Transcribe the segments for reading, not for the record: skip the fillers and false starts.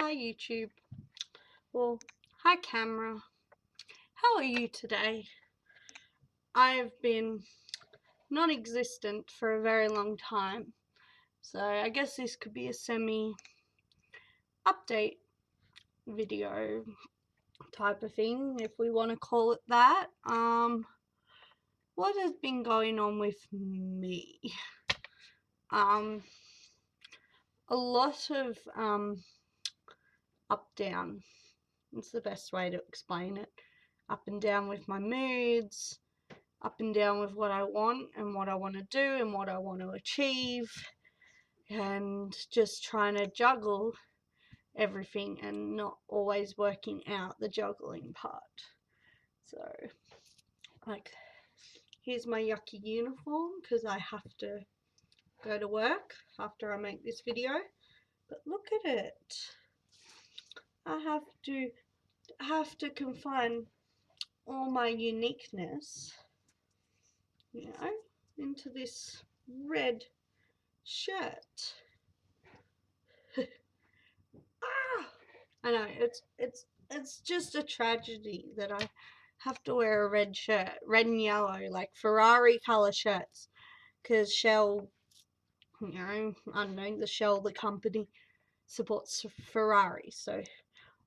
Hi YouTube. Well, hi camera. How are you today? I've been non-existent for a very long time, so I guess this could be a semi-update video type of thing, if we want to call it that. What has been going on with me? A lot of up down. It's the best way to explain it. Up and down with my moods, up and down with what I want and what I want to do and what I want to achieve, and just trying to juggle everything and not always working out the juggling part. So, like, here's my yucky uniform because I have to go to work after I make this video. But look at it. I have to confine all my uniqueness, into this red shirt. I know, it's just a tragedy that I have to wear a red shirt, red and yellow, like Ferrari colour shirts, because Shell, I don't know, the company supports Ferrari, so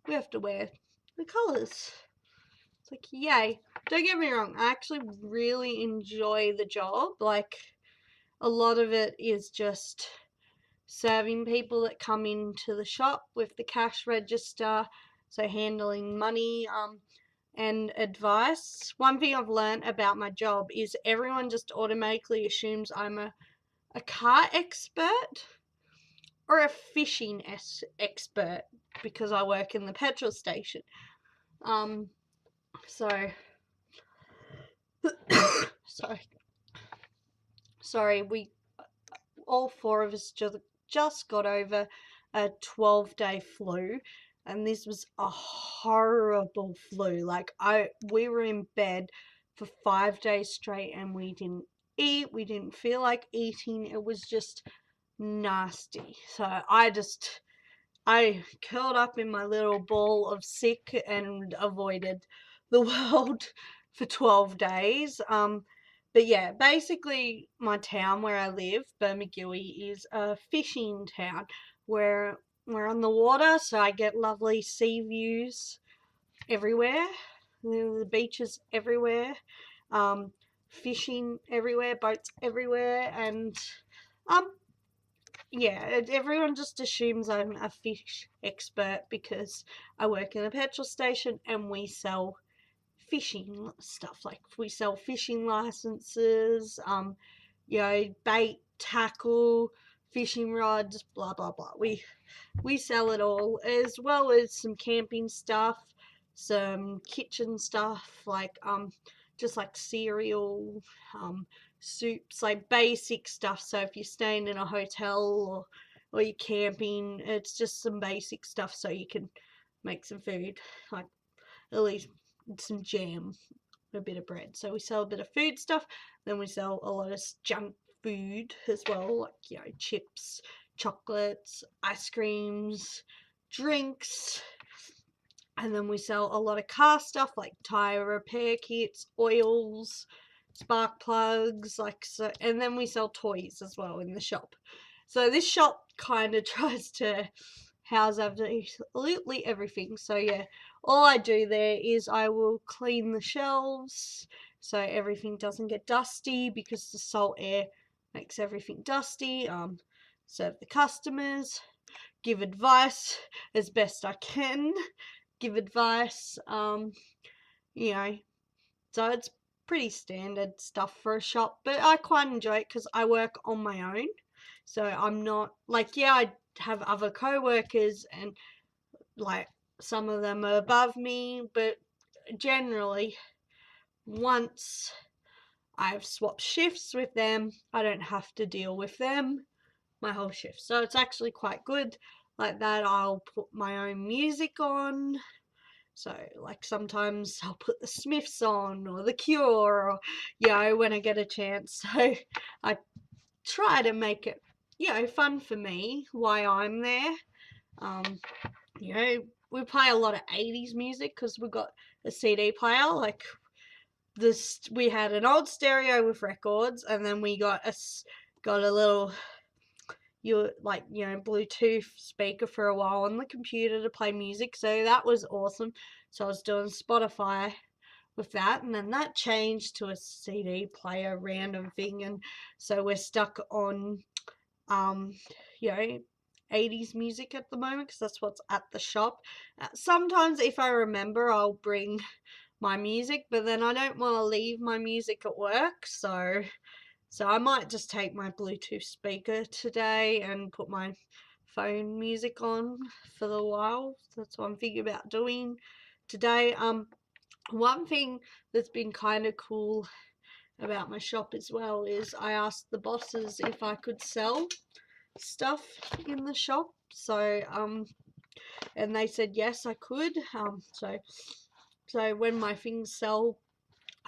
we have to wear the colours. It's like, yay. Don't get me wrong, I actually really enjoy the job. Like, a lot of it is just serving people that come into the shop with the cash register, so handling money and advice. One thing I've learned about my job is everyone just automatically assumes I'm a car expert or a fishing expert because I work in the petrol station. Sorry, we all four of us just got over a 12-day flu, and this was a horrible flu. Like, we were in bed for 5 days straight and we didn't eat, we didn't feel like eating. It was just nasty. So I curled up in my little ball of sick and avoided the world for 12 days. But yeah, basically my town where I live, Bermagui, is a fishing town where we're on the water, so I get lovely sea views everywhere. The beaches everywhere, fishing everywhere, boats everywhere, and yeah, everyone just assumes I'm a fish expert because I work in a petrol station and we sell fishing stuff. Like, we sell fishing licenses, bait, tackle, fishing rods, blah blah blah. We sell it all, as well as some camping stuff, some kitchen stuff, like just like cereal, soups, like basic stuff. So if you're staying in a hotel or you're camping, it's just some basic stuff so you can make some food, like at least some jam, a bit of bread. So we sell a bit of food stuff, then we sell a lot of junk food as well, like, chips, chocolates, ice creams, drinks. And then we sell a lot of car stuff like tire repair kits, oils, spark plugs, and then we sell toys as well in the shop. So this shop kind of tries to house absolutely everything. So yeah, all I do there is I will clean the shelves so everything doesn't get dusty, because the salt air makes everything dusty. Serve the customers, give advice as best I can, give advice, so it's pretty standard stuff for a shop, but I quite enjoy it because I work on my own. So I'm not, like, I have other co-workers and, like, some of them are above me, but generally, once I've swapped shifts with them, I don't have to deal with them my whole shift. So it's actually quite good like that. I'll put my own music on. So, like, sometimes I'll put the Smiths on or The Cure, or, when I get a chance. So I try to make it, fun for me, why I'm there. you know, we play a lot of 80s music because we got a CD player. Like this, we had an old stereo with records, and then we got a little Bluetooth speaker for a while on the computer to play music. So that was awesome. So I was doing Spotify with that, and then that changed to a CD player random thing, and so we're stuck on um you know 80s music at the moment because that's what's at the shop. Sometimes if I remember, I'll bring my music, but then I don't want to leave my music at work, so I might just take my Bluetooth speaker today and put my phone music on for the while. That's what I'm thinking about doing today. One thing that's been kind of cool about my shop as well is I asked the bosses if I could sell stuff in the shop. So and they said yes, I could. So when my things sell,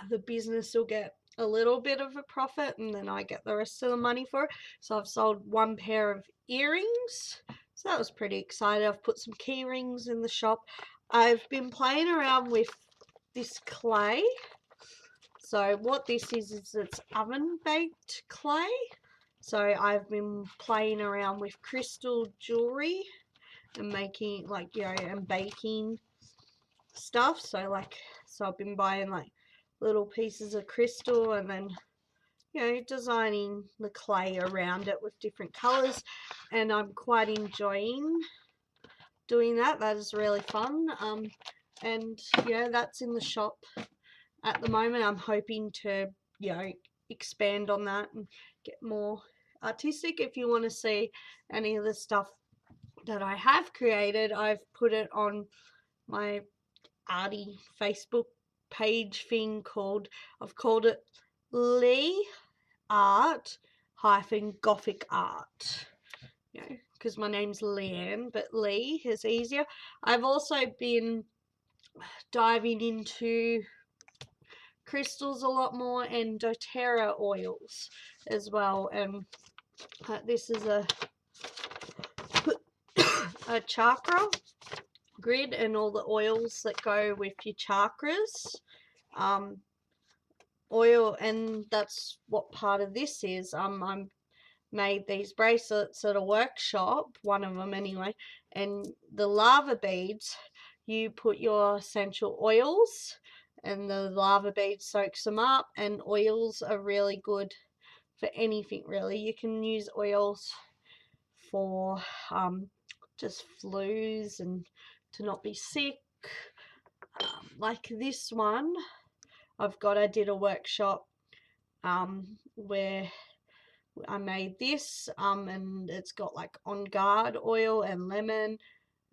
the business will get a little bit of a profit, and then I get the rest of the money for it. So I've sold one pair of earrings, so that was pretty exciting. I've put some key rings in the shop. I've been playing around with this clay. So what this is it's oven baked clay. So I've been playing around with crystal jewelry and making and baking stuff. So I've been buying little pieces of crystal and then designing the clay around it with different colors, and I'm quite enjoying doing that. That is really fun. And that's in the shop at the moment. I'm hoping to expand on that and get more artistic. If you want to see any of the stuff that I have created, I've put it on my arty Facebook page thing I've called it Lee Art hyphen Gothic Art. Because my name's Leanne, but Lee is easier. I've also been diving into crystals a lot more and doTERRA oils as well, and this is a chakra grid and all the oils that go with your chakras oil, and that's what part of this is. I'm made these bracelets at a workshop, one of them anyway, and the lava beads, you put your essential oils and the lava bead soaks them up, and oils are really good for anything really. You can use oils for just flus and to not be sick. Like this one I did a workshop where I made this and it's got like on guard oil and lemon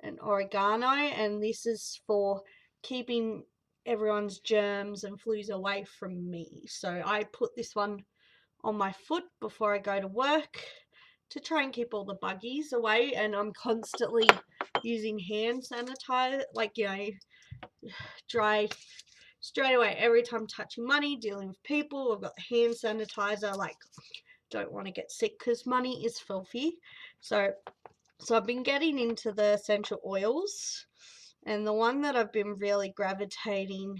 and oregano, and this is for keeping everyone's germs and flus away from me. So I put this one on my foot before I go to work to try and keep all the buggies away, and I'm constantly using hand sanitizer, dry straight away every time touching money, dealing with people. I've got the hand sanitizer, don't want to get sick because money is filthy. So I've been getting into the essential oils, and the one that I've been really gravitating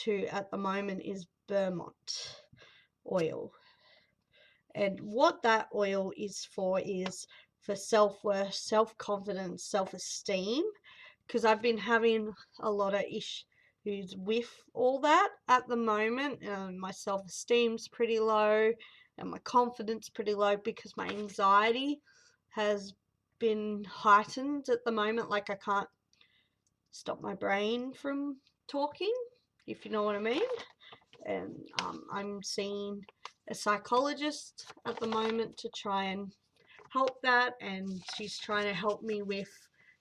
to at the moment is Vermont oil. And what that oil is for self-worth, self-confidence, self-esteem, because I've been having a lot of issues with all that at the moment. My self-esteem's pretty low and my confidence pretty low because my anxiety has been heightened at the moment. I can't stop my brain from talking, if you know what I mean. And I'm seeing a psychologist at the moment to try and help that, and she's trying to help me with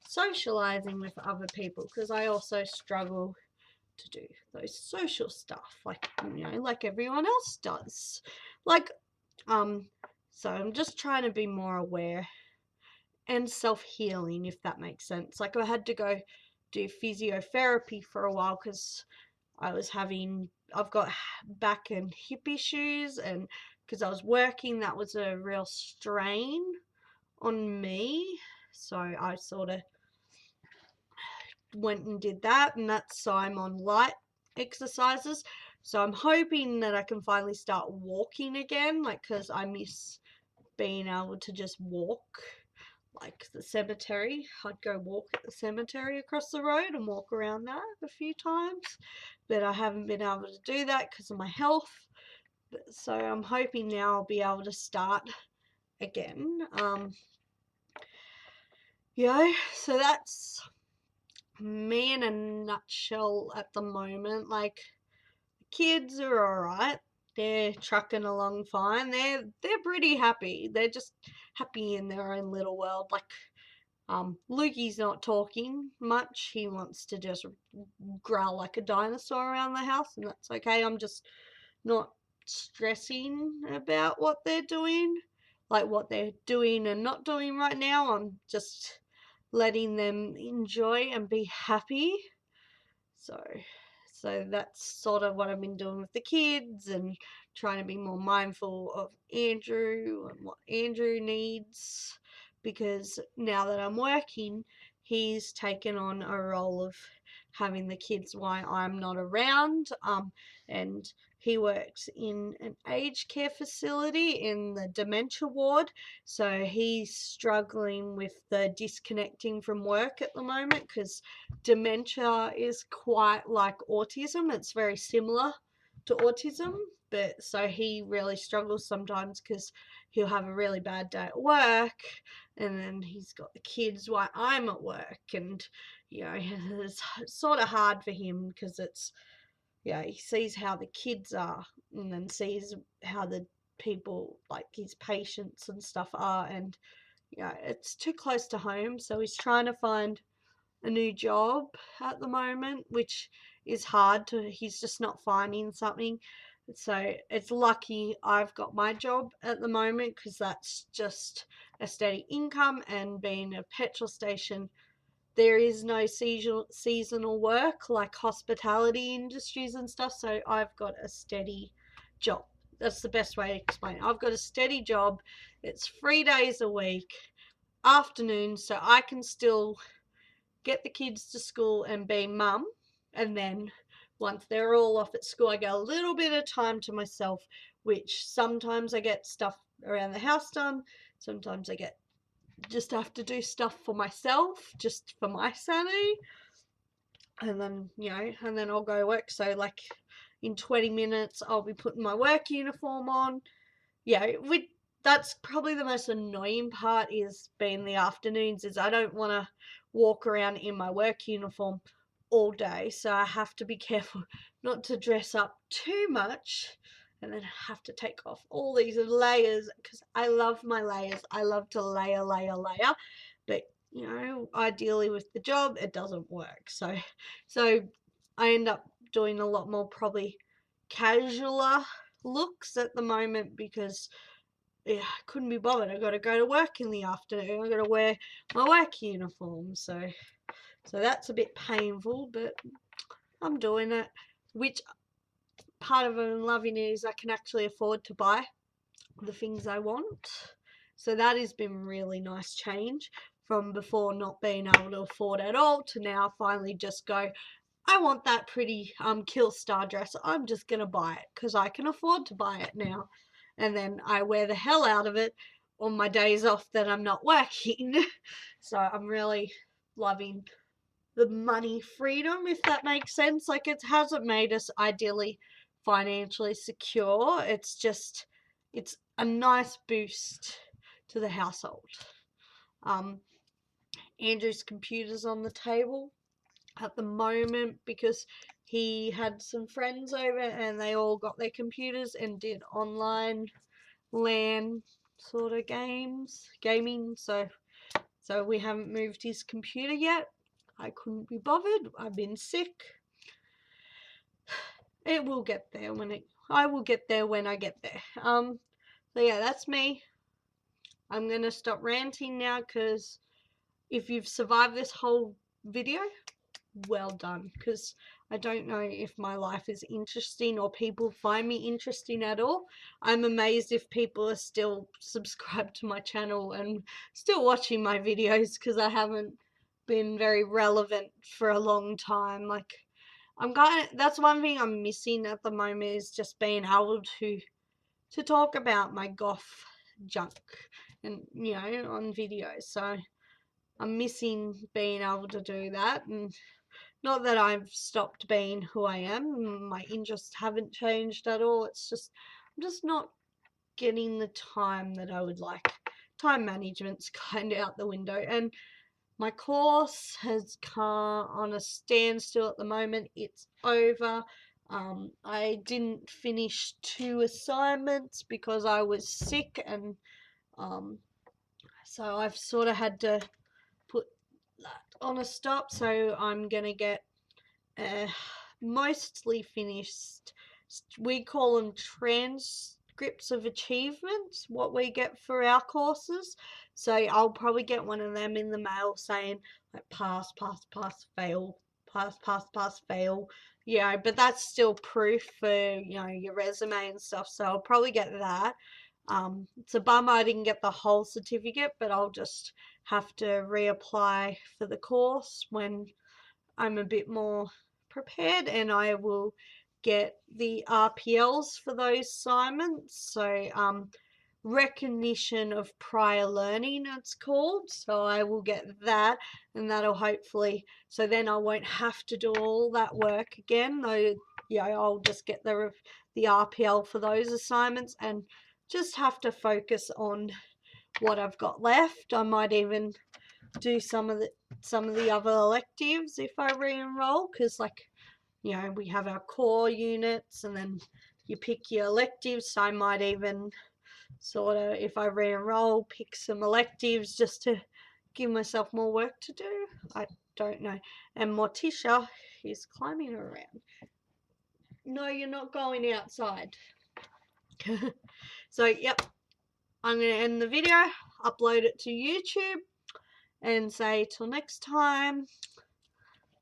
socializing with other people because I also struggle to do those social stuff like everyone else does. So I'm just trying to be more aware and self-healing, if that makes sense. I had to go do physiotherapy for a while because I've got back and hip issues, and because I was working, that was a real strain on me. So I sort of went and did that, and that's so I'm on light exercises. So I'm hoping that I can finally start walking again, like, because I miss being able to just walk, like the cemetery. I'd go walk at the cemetery across the road and walk around that a few times, but I haven't been able to do that because of my health. So I'm hoping now I'll be able to start again. So that's me in a nutshell at the moment. Like, kids are alright. They're trucking along fine. They're pretty happy. They're just happy in their own little world. Like, Lukey's not talking much. He wants to just growl like a dinosaur around the house, and that's okay. I'm just not stressing about what they're doing, like what they're doing and not doing right now. I'm just letting them enjoy and be happy. So that's sort of what I've been doing with the kids, and trying to be more mindful of Andrew and what Andrew needs, because now that I'm working, he's taken on a role of having the kids while I'm not around. And he works in an aged care facility in the dementia ward, so he's struggling with the disconnecting from work at the moment, because dementia is quite like autism. It's very similar to autism, but so he really struggles sometimes because he'll have a really bad day at work, and then he's got the kids while I'm at work, and it's sort of hard for him because he sees how the kids are, and then sees how the people, like his patients and stuff, are, and it's too close to home, so he's trying to find a new job at the moment, which is hard to, he's just not finding something. So it's lucky I've got my job at the moment, because that's just a steady income, and being a petrol station, there is no seasonal work like hospitality industries and stuff, so I've got a steady job. That's the best way to explain it. I've got a steady job. It's 3 days a week, afternoons, so I can still get the kids to school and be mum, and then once they're all off at school, I get a little bit of time to myself, which sometimes I get stuff around the house done, sometimes I just have to do stuff for myself, just for my sanity, and then I'll go work. So like in 20 minutes I'll be putting my work uniform on. That's probably the most annoying part, is being the afternoons, is I don't want to walk around in my work uniform all day, so I have to be careful not to dress up too much, and then have to take off all these layers, because I love my layers. I love to layer, but ideally with the job it doesn't work, so I end up doing a lot more probably casualer looks at the moment, because I couldn't be bothered. I got to go to work in the afternoon. I got to wear my work uniform, so that's a bit painful, but I'm doing it. Which part of it I'm loving is I can actually afford to buy the things I want. So that has been really nice change from before not being able to afford at all, to now finally just go, I want that pretty Kill Star dress. I'm just gonna buy it because I can afford to buy it now, and then I wear the hell out of it on my days off that I'm not working. So I'm really loving the money freedom, if that makes sense. Like, it hasn't made us ideally financially secure. It's a nice boost to the household. Andrew's computer's on the table at the moment because he had some friends over and they all got their computers and did online LAN sort of gaming. So we haven't moved his computer yet. I couldn't be bothered. I've been sick. It will get there I will get there when I get there. So yeah, that's me. I'm gonna stop ranting now, because if you've survived this whole video, well done, because I don't know if my life is interesting or people find me interesting at all. I'm amazed if people are still subscribed to my channel and still watching my videos, because I haven't been very relevant for a long time. Like, that's one thing I'm missing at the moment, is just being able to talk about my goth junk and, on video. So I'm missing being able to do that. And not that I've stopped being who I am, my interests haven't changed at all. It's just, I'm just not getting the time that I would like. Time management's kind of out the window, and my course has come on a standstill at the moment. It's over. I didn't finish 2 assignments because I was sick, and so I've sort of had to put that on a stop. So I'm gonna get mostly finished. We call them transcripts of achievements, what we get for our courses. So I'll probably get one of them in the mail saying like pass, pass, pass, fail, pass, pass, pass, fail. Yeah, but that's still proof for, your resume and stuff. So I'll probably get that. It's a bummer I didn't get the whole certificate, but I'll just have to reapply for the course when I'm a bit more prepared, and I will get the RPLs for those assignments. So recognition of prior learning, it's called. So I will get that, and that'll hopefully, so then I won't have to do all that work again. Though, I'll just get the RPL for those assignments and just have to focus on what I've got left. I might even do some of the other electives if I re-enroll, because we have our core units and then you pick your electives. So I might even sort of, if I re-enroll, pick some electives just to give myself more work to do. I don't know. And Morticia is climbing around. No, you're not going outside. So yep, I'm going to end the video, upload it to YouTube, and say till next time,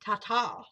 ta-ta.